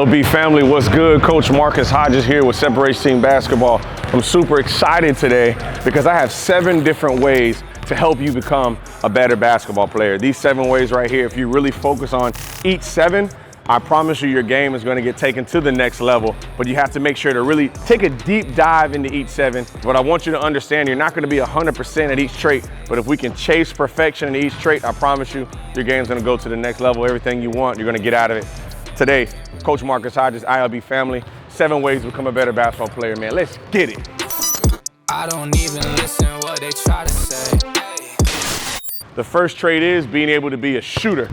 ILB family, what's good? Coach Marcus Hodges here with Separation Team Basketball. I'm super excited today because I have 7 different ways to help you become a better basketball player. These 7 ways right here, if you really focus on each 7, I promise you your game is going to get taken to the next level, but you have to make sure to really take a deep dive into each 7. But I want you to understand you're not going to be 100% at each trait, but if we can chase perfection in each trait, I promise you your game's going to go to the next level. Everything you want, you're going to get out of it. Today, Coach Marcus Hodges, ILB family, 7 ways to become a better basketball player, man. Let's get it. I don't even listen what they try to say. The first trait is being able to be a shooter.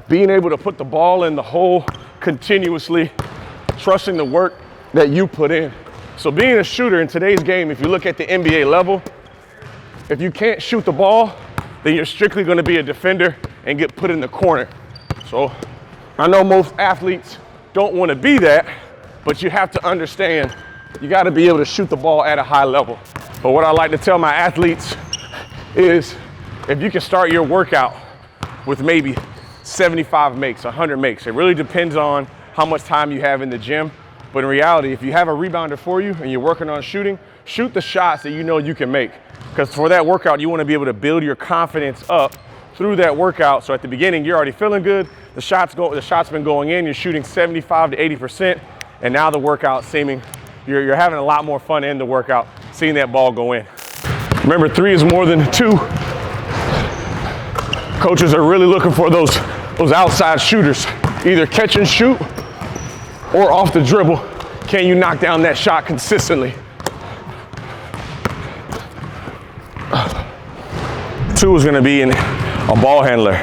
Being able to put the ball in the hole continuously, trusting the work that you put in. So being a shooter in today's game, if you look at the NBA level, if you can't shoot the ball, then you're strictly going to be a defender and get put in the corner. So I know most athletes don't want to be that, but you have to understand you got to be able to shoot the ball at a high level. But what I like to tell my athletes is if you can start your workout with maybe 75 makes, 100 makes. It really depends on how much time you have in the gym. But in reality, if you have a rebounder for you and you're working on shooting, shoot the shots that you know you can make. Because for that workout, you want to be able to build your confidence up through that workout. So at the beginning, you're already feeling good. The shot's been going in. You're shooting 75 to 80%. And now the workout you're having a lot more fun in the workout, seeing that ball go in. Remember, 3 is more than 2. Coaches are really looking for those outside shooters, either catch and shoot or off the dribble. Can you knock down that shot consistently? 2 is going to be a ball handler.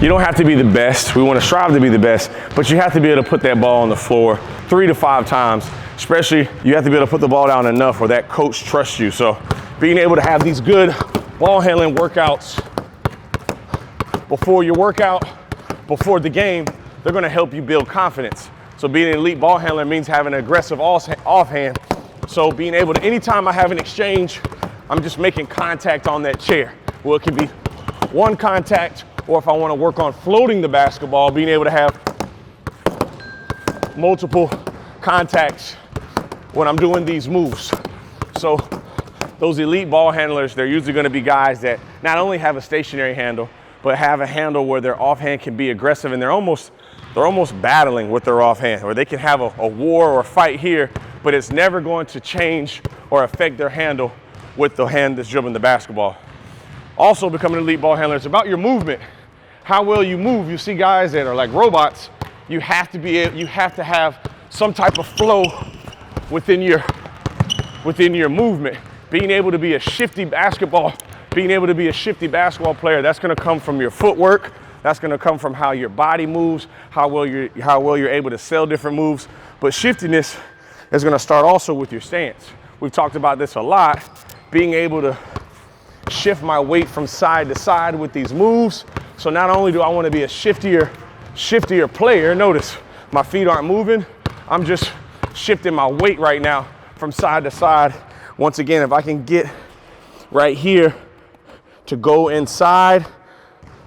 You don't have to be the best. We want to strive to be the best, but you have to be able to put that ball on the floor 3 to 5 times. Especially, you have to be able to put the ball down enough where that coach trusts you. So being able to have these good ball handling workouts before your workout, before the game, they're going to help you build confidence. So being an elite ball handler means having an aggressive offhand. So being able to, anytime I have an exchange, I'm just making contact on that chair. Well, it can be one contact, or if I want to work on floating the basketball, being able to have multiple contacts when I'm doing these moves. So those elite ball handlers, they're usually going to be guys that not only have a stationary handle, but have a handle where their offhand can be aggressive, and they're almost battling with their offhand, or they can have a war or a fight here, but it's never going to change or affect their handle with the hand that's dribbling the basketball. Also, becoming an elite ball handler is about your movement, how well you move. You see guys that are like robots. You have to have some type of flow within your movement. Being able to be a shifty basketball player, that's going to come from your footwork. That's going to come from how your body moves, how well you're able to sell different moves. But shiftiness is going to start also with your stance. We've talked about this a lot. Being able to shift my weight from side to side with these moves. So not only do I want to be a shiftier player, notice my feet aren't moving. I'm just shifting my weight right now from side to side. Once again, if I can get right here to go inside.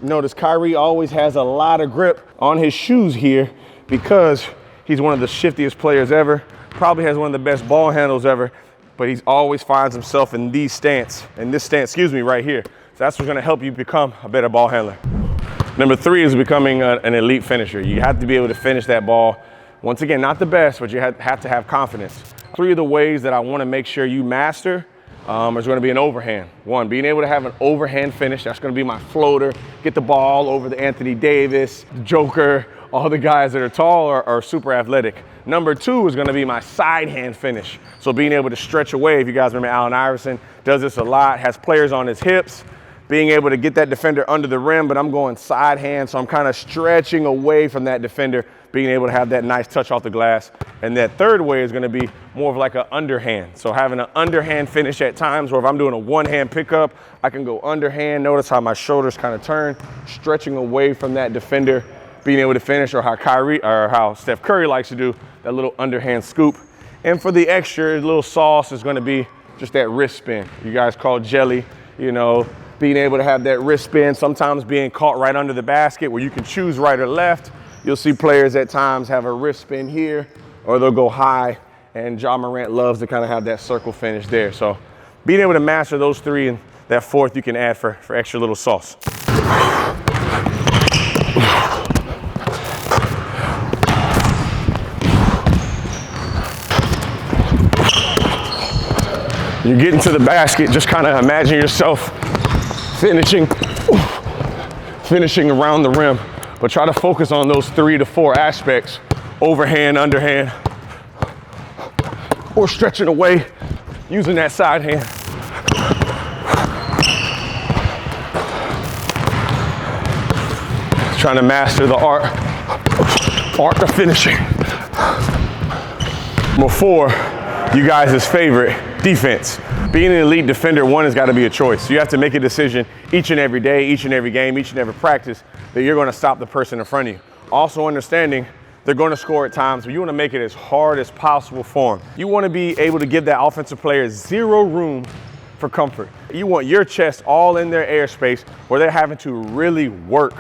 Notice Kyrie always has a lot of grip on his shoes here because he's one of the shiftiest players ever, probably has one of the best ball handles ever, but he always finds himself in this stance, right here. So that's what's gonna help you become a better ball handler. Number 3 is becoming an elite finisher. You have to be able to finish that ball. Once again, not the best, but you have to have confidence. 3 of the ways that I wanna make sure you master is going to be an overhand. 1, being able to have an overhand finish. That's going to be my floater. Get the ball over the Anthony Davis, the Joker, all the guys that are tall are super athletic. Number 2 is going to be my side hand finish. So being able to stretch away. If you guys remember, Allen Iverson does this a lot, has players on his hips, being able to get that defender under the rim, but I'm going side hand, so I'm kind of stretching away from that defender, being able to have that nice touch off the glass. And that 3rd way is going to be more of like an underhand. So having an underhand finish at times, or if I'm doing a one-hand pickup, I can go underhand. Notice how my shoulders kind of turn, stretching away from that defender, being able to finish, or how Steph Curry likes to do that little underhand scoop. And for the extra little sauce is going to be just that wrist spin. You guys call jelly, being able to have that wrist spin, sometimes being caught right under the basket where you can choose right or left. You'll see players at times have a wrist spin here, or they'll go high, and Ja Morant loves to kind of have that circle finish there. So being able to master those three, and that fourth you can add for extra little sauce. You're getting to the basket, just kind of imagine yourself finishing around the rim, but try to focus on those 3 to 4 aspects: overhand, underhand, or stretching away using that side hand. Trying to master the art of finishing. Number 4, you guys' favorite, defense. Being an elite defender, one has got to be a choice. You have to make a decision each and every day, each and every game, each and every practice that you're going to stop the person in front of you. Also understanding they're going to score at times, but you want to make it as hard as possible for them. You want to be able to give that offensive player 0 room for comfort. You want your chest all in their airspace where they're having to really work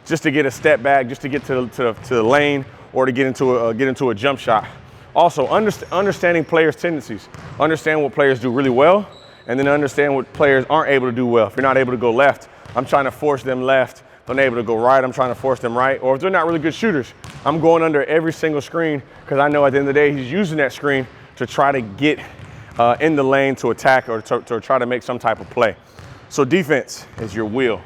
just to get a step back, just to get to the lane, or to get into a jump shot. Also, understanding players' tendencies. Understand what players do really well, and then understand what players aren't able to do well. If you're not able to go left, I'm trying to force them left. If they're not able to go right, I'm trying to force them right. Or if they're not really good shooters, I'm going under every single screen, because I know at the end of the day, he's using that screen to try to get in the lane to attack, or to try to make some type of play. So defense is your will,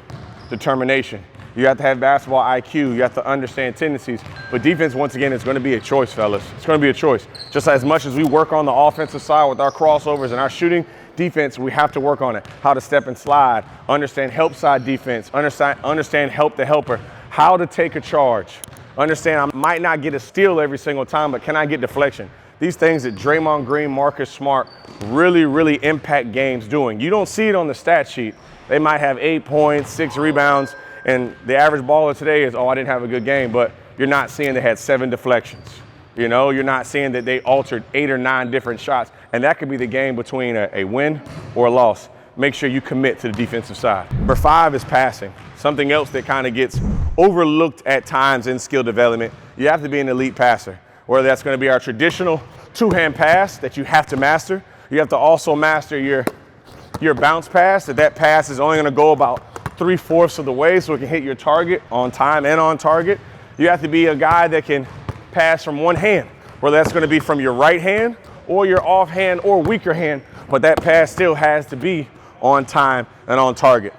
determination. You have to have basketball IQ. You have to understand tendencies. But defense, once again, it's going to be a choice, fellas. It's going to be a choice. Just as much as we work on the offensive side with our crossovers and our shooting, defense, we have to work on it. How to step and slide, understand help side defense, understand help the helper, how to take a charge. Understand I might not get a steal every single time, but can I get deflection? These things that Draymond Green, Marcus Smart really impact games doing. You don't see it on the stat sheet. They might have 8 points, 6 rebounds, and the average baller today is, oh, I didn't have a good game, but you're not seeing they had 7 deflections. You know, you're not seeing that they altered 8 or 9 different shots, and that could be the game between a win or a loss. Make sure you commit to the defensive side. Number 5 is passing. Something else that kind of gets overlooked at times in skill development. You have to be an elite passer, whether that's going to be our traditional 2-hand pass that you have to master. You have to also master your bounce pass, that pass is only going to go about 3/4 of the way so it can hit your target on time and on target. You have to be a guy that can pass from one hand, whether that's going to be from your right hand or your offhand or weaker hand, but that pass still has to be on time and on target.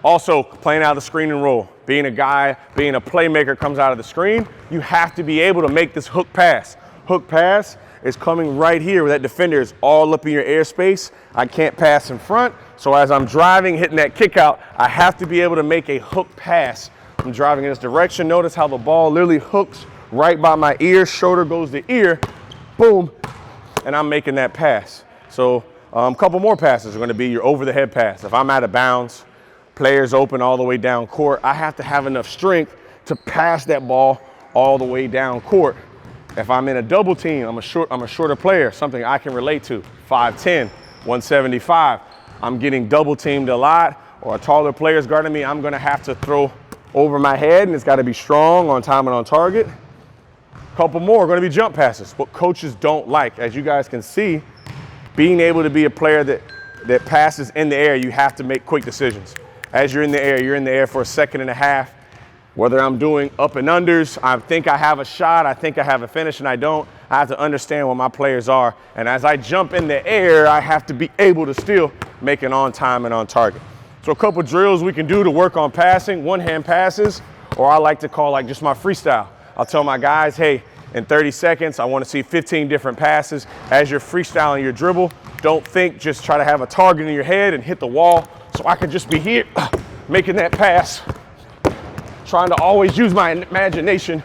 Also, playing out of the screen and roll. Being a playmaker comes out of the screen, you have to be able to make this hook pass. Hook pass is coming right here where that defender is all up in your airspace. I can't pass in front, so as I'm driving, hitting that kick out, I have to be able to make a hook pass. I'm driving in this direction. Notice how the ball literally hooks right by my ear, shoulder goes to ear, boom, and I'm making that pass. So a couple more passes are going to be your over-the-head pass. If I'm out of bounds, players open all the way down court, I have to have enough strength to pass that ball all the way down court. If I'm in a double team, I'm a shorter player, something I can relate to, 5'10", 175. I'm getting double teamed a lot, or a taller player's guarding me, I'm gonna have to throw over my head, and it's gotta be strong, on time and on target. A couple more are gonna be jump passes, what coaches don't like. As you guys can see, being able to be a player that passes in the air, you have to make quick decisions. As you're in the air for a second and a half. Whether I'm doing up and unders, I think I have a shot, I think I have a finish, and I don't. I have to understand what my players are. And as I jump in the air, I have to be able to still make it on time and on target. So a couple drills we can do to work on passing, one-hand passes, or I like to call like just my freestyle. I'll tell my guys, hey, in 30 seconds, I want to see 15 different passes. As you're freestyling your dribble, don't think, just try to have a target in your head and hit the wall. So I could just be here, making that pass. Trying to always use my imagination,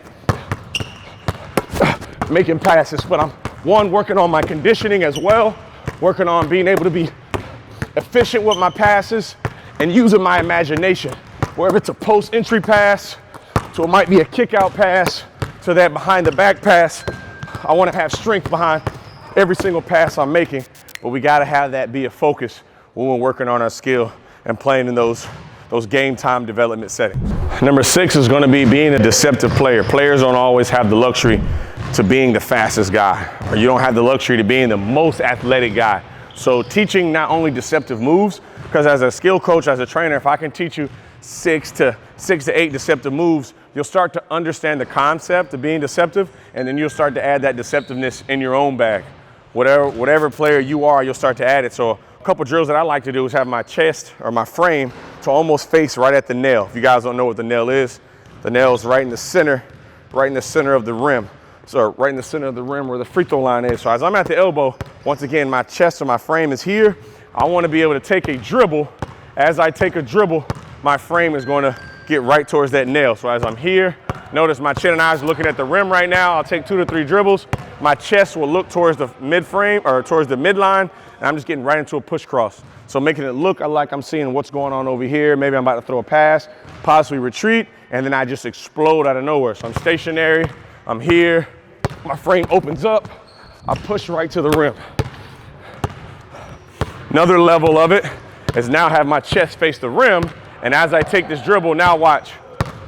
making passes, but I'm working on my conditioning as well, working on being able to be efficient with my passes and using my imagination. Whether it's a post entry pass, so it might be a kick out pass, to that behind the back pass, I want to have strength behind every single pass I'm making, but we got to have that be a focus when we're working on our skill and playing in those game time development settings. Number 6 is going to be being a deceptive player. Players don't always have the luxury to being the fastest guy, or you don't have the luxury to being the most athletic guy. So teaching not only deceptive moves, because as a skill coach, as a trainer, if I can teach you 6 to 8 deceptive moves, you'll start to understand the concept of being deceptive, and then you'll start to add that deceptiveness in your own bag. Whatever player you are, you'll start to add it. So a couple drills that I like to do is have my chest or my frame to almost face right at the nail. If you guys don't know what the nail is right in the center of the rim. So right in the center of the rim where the free throw line is. So as I'm at the elbow, once again, my chest or my frame is here. I want to be able to take a dribble. As I take a dribble, my frame is going to get right towards that nail. So as I'm here, notice my chin and eyes looking at the rim right now. I'll take 2 to 3 dribbles. My chest will look towards the mid frame or towards the midline, and I'm just getting right into a push cross. So making it look like I'm seeing what's going on over here. Maybe I'm about to throw a pass, possibly retreat, and then I just explode out of nowhere. So I'm stationary, I'm here, my frame opens up, I push right to the rim. Another level of it is now have my chest face the rim, and as I take this dribble, now watch,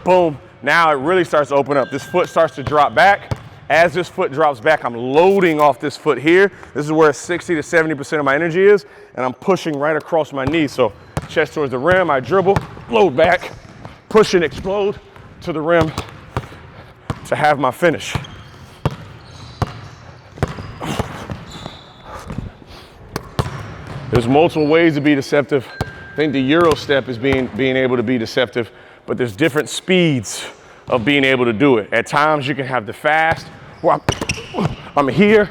boom, now it really starts to open up. This foot starts to drop back. As this foot drops back, I'm loading off this foot here. This is where 60 to 70% of my energy is, and I'm pushing right across my knee. So chest towards the rim, I dribble, load back, push and explode to the rim to have my finish. There's multiple ways to be deceptive. I think the Euro step is being able to be deceptive, but there's different speeds of being able to do it. At times you can have the fast, where I'm here,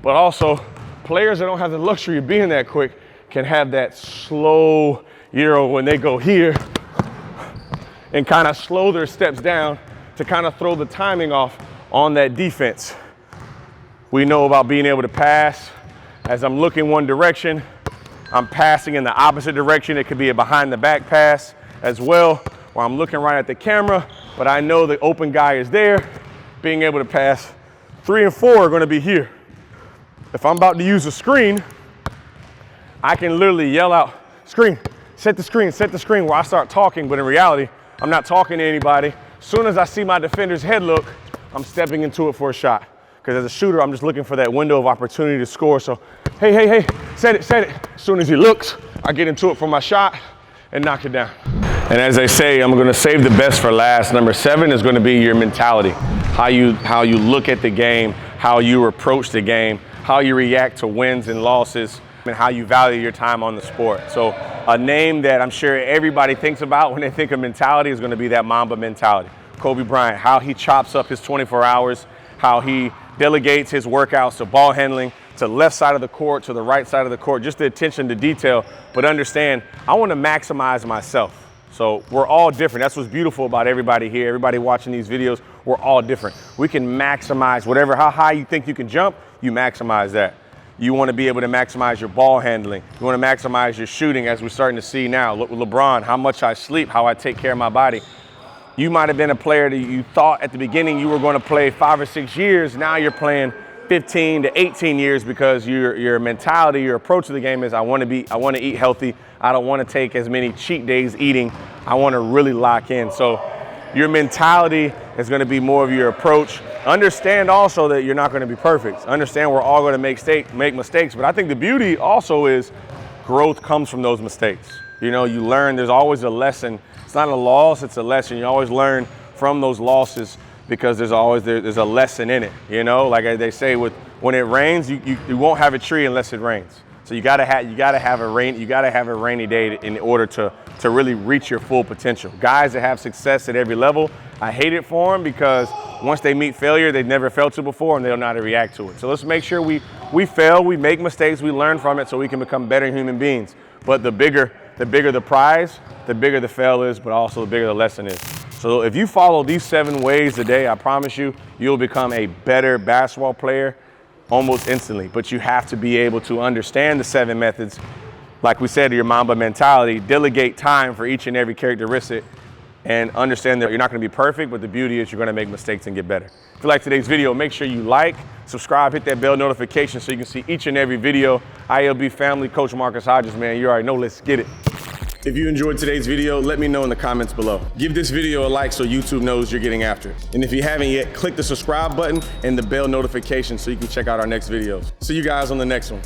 but also players that don't have the luxury of being that quick can have that slow Euro when they go here and kind of slow their steps down to kind of throw the timing off on that defense. We know about being able to pass. As I'm looking one direction, I'm passing in the opposite direction. It could be a behind the back pass as well, where I'm looking right at the camera, but I know the open guy is there. Being able to pass 3 and 4 are going to be here. If I'm about to use a screen, I can literally yell out, screen, set the screen, where I start talking, but in reality, I'm not talking to anybody. As soon as I see my defender's head look, I'm stepping into it for a shot. Because as a shooter, I'm just looking for that window of opportunity to score. So, hey, set it. As soon as he looks, I get into it for my shot and knock it down. And as they say, I'm going to save the best for last. Number 7 is going to be your mentality. How you look at the game, how you approach the game, how you react to wins and losses, and how you value your time on the sport. So a name that I'm sure everybody thinks about when they think of mentality is going to be that MAMBA mentality. Kobe Bryant, how he chops up his 24 hours, how he delegates his workouts to ball handling, to the left side of the court, to the right side of the court, just the attention to detail, but understand, I want to maximize myself. So we're all different. That's what's beautiful about everybody here. Everybody watching these videos, we're all different. We can maximize whatever, how high you think you can jump, you maximize that. You want to be able to maximize your ball handling. You want to maximize your shooting, as we're starting to see now. Look with LeBron, how much I sleep, how I take care of my body. You might have been a player that you thought at the beginning you were going to play 5 or 6 years. Now you're playing 15 to 18 years because your mentality, your approach to the game is I want to eat healthy. I don't want to take as many cheat days eating. I want to really lock in. So your mentality is going to be more of your approach. Understand also that you're not going to be perfect. Understand we're all going to make mistakes. But I think the beauty also is growth comes from those mistakes. You know, you learn, there's always a lesson. It's not a loss, it's a lesson. You always learn from those losses because there's a lesson in it. You know, like they say, when it rains, you won't have a tree unless it rains. So you gotta have a rainy day in order to really reach your full potential. Guys that have success at every level, I hate it for them because once they meet failure, they've never felt it before and they don't know how to react to it. So let's make sure we fail, we make mistakes, we learn from it so we can become better human beings. But the bigger the prize, the bigger the fail is, but also the bigger the lesson is. So if you follow these 7 ways a day, I promise you, you'll become a better basketball player almost instantly. But you have to be able to understand the 7 methods. Like we said, your MAMBA mentality, delegate time for each and every characteristic and understand that you're not going to be perfect, but the beauty is you're going to make mistakes and get better. If you like today's video, make sure you like, subscribe, hit that bell notification so you can see each and every video. ILB family, Coach Marcus Hodges, man, you already know, let's get it. If you enjoyed today's video, let me know in the comments below. Give this video a like so YouTube knows you're getting after it. And if you haven't yet, click the subscribe button and the bell notification so you can check out our next videos. See you guys on the next one.